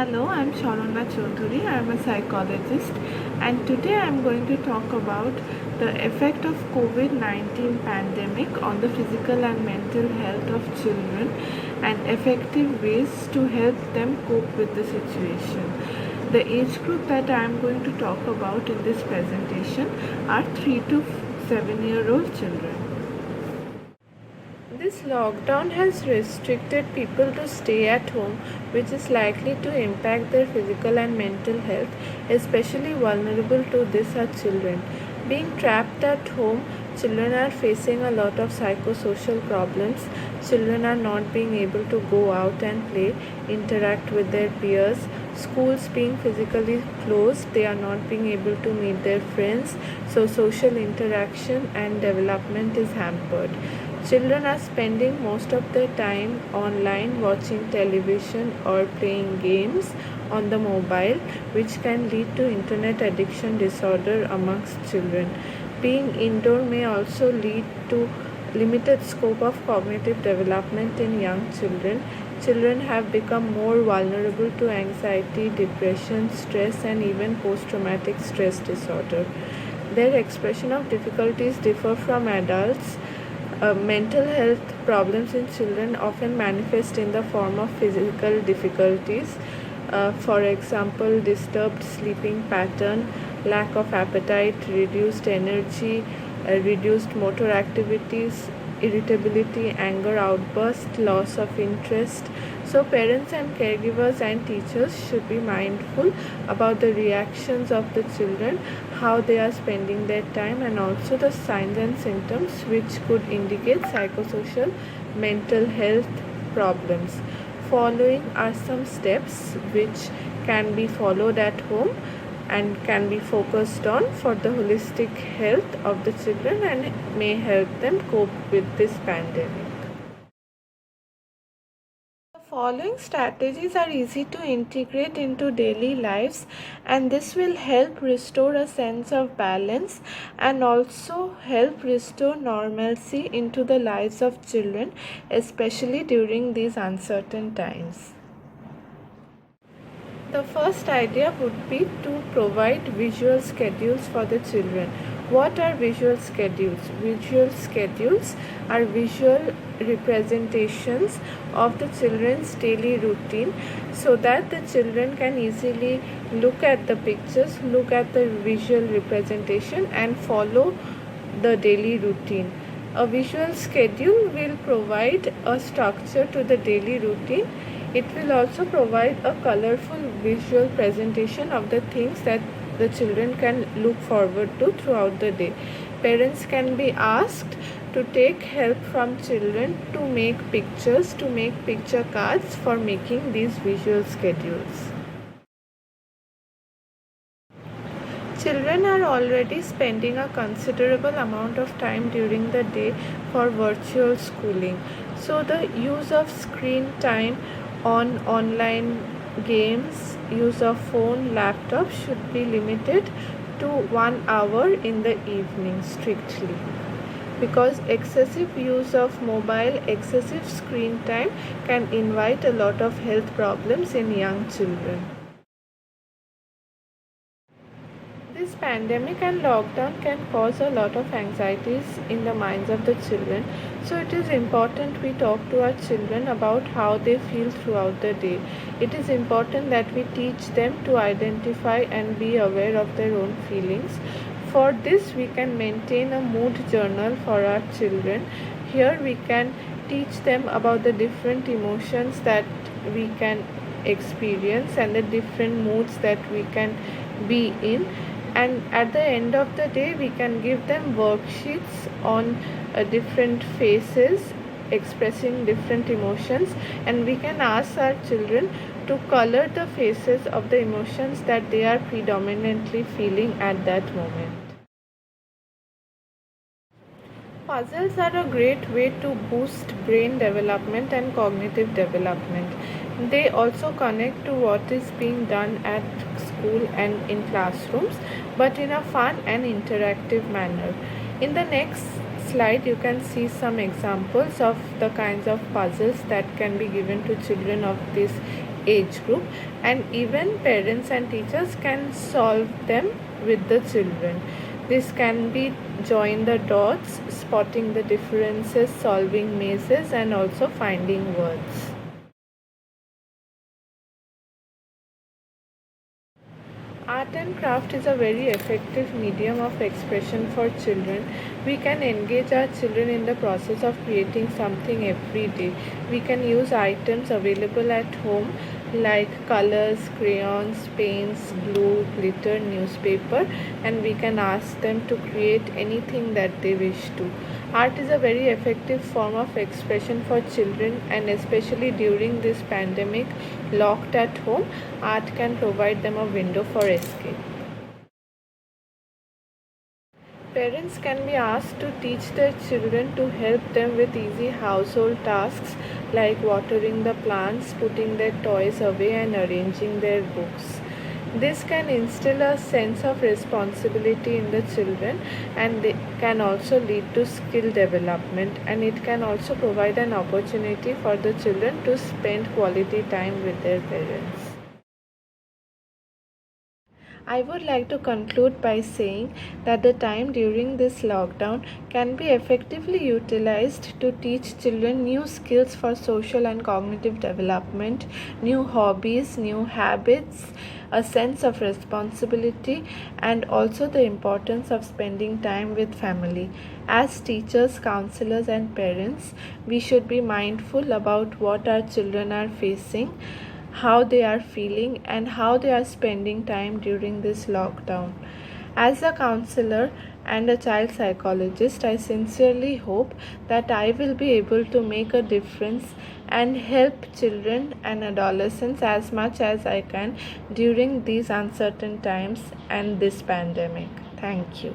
Hello, I'm Sharona Chaudhuri. I'm a psychologist, and today I'm going to talk about the effect of COVID-19 pandemic on the physical and mental health of children and effective ways to help them cope with the situation. The age group that I'm going to talk about in this presentation are 3 to 7-year-old children. This lockdown has restricted people to stay at home, which is likely to impact their physical and mental health. Especially vulnerable to this are children. Being trapped at home, children are facing a lot of psychosocial problems. Children are not being able to go out and play, interact with their peers. Schools being physically closed, they are not being able to meet their friends, so social interaction and development is hampered. Children are spending most of their time online watching television or playing games on the mobile, which can lead to internet addiction disorder amongst children. Being indoor may also lead to limited scope of cognitive development in young children. Children have become more vulnerable to anxiety, depression, stress, and even post-traumatic stress disorder. Their expression of difficulties differ from adults. Mental health problems in children often manifest in the form of physical difficulties, for example, disturbed sleeping pattern, lack of appetite, reduced energy, reduced motor activities, irritability, anger outburst, loss of interest. So parents and caregivers and teachers should be mindful about the reactions of the children, how they are spending their time, and also the signs and symptoms which could indicate psychosocial mental health problems. Following are some steps which can be followed at home and can be focused on for the holistic health of the children and may help them cope with this pandemic. The following strategies are easy to integrate into daily lives, and this will help restore a sense of balance and also help restore normalcy into the lives of children, especially during these uncertain times. The first idea would be to provide visual schedules for the children. What are visual schedules? Visual schedules are visual representations of the children's daily routine so that the children can easily look at the pictures, look at the visual representation and follow the daily routine. A visual schedule will provide a structure to the daily routine. It will also provide a colorful visual presentation of the things that the children can look forward to throughout the day. Parents can be asked to take help from children to make pictures, to make picture cards for making these visual schedules. Children are already spending a considerable amount of time during the day for virtual schooling. So the use of screen time on online games, use of phone, laptop should be limited to 1 hour in the evening strictly, because excessive use of mobile, excessive screen time can invite a lot of health problems in young children. This pandemic and lockdown can cause a lot of anxieties in the minds of the children. So it is important we talk to our children about how they feel throughout the day. It is important that we teach them to identify and be aware of their own feelings. For this, we can maintain a mood journal for our children. Here we can teach them about the different emotions that we can experience and the different moods that we can be in, and at the end of the day we can give them worksheets on different faces expressing different emotions, and we can ask our children to color the faces of the emotions that they are predominantly feeling at that moment. Puzzles are a great way to boost brain development and cognitive development. They also connect to what is being done at school and in classrooms, but in a fun and interactive manner. In the next slide, you can see some examples of the kinds of puzzles that can be given to children of this age group, and even parents and teachers can solve them with the children. This can be join the dots, spotting the differences, solving mazes, and also finding words. Art and craft is a very effective medium of expression for children. We can engage our children in the process of creating something every day. We can use items available at home like colors, crayons, paints, glue, glitter, newspaper, and we can ask them to create anything that they wish to. Art is a very effective form of expression for children, and especially during this pandemic, locked at home, art can provide them a window for escape. Parents can be asked to teach their children to help them with easy household tasks like watering the plants, putting their toys away, and arranging their books. This can instill a sense of responsibility in the children, and they can also lead to skill development, and it can also provide an opportunity for the children to spend quality time with their parents. I would like to conclude by saying that the time during this lockdown can be effectively utilized to teach children new skills for social and cognitive development, new hobbies, new habits, a sense of responsibility, and also the importance of spending time with family. As teachers, counselors, and parents, we should be mindful about what our children are facing, how they are feeling, and how they are spending time during this lockdown. As a counselor and a child psychologist, I sincerely hope that I will be able to make a difference and help children and adolescents as much as I can during these uncertain times and this pandemic. Thank you.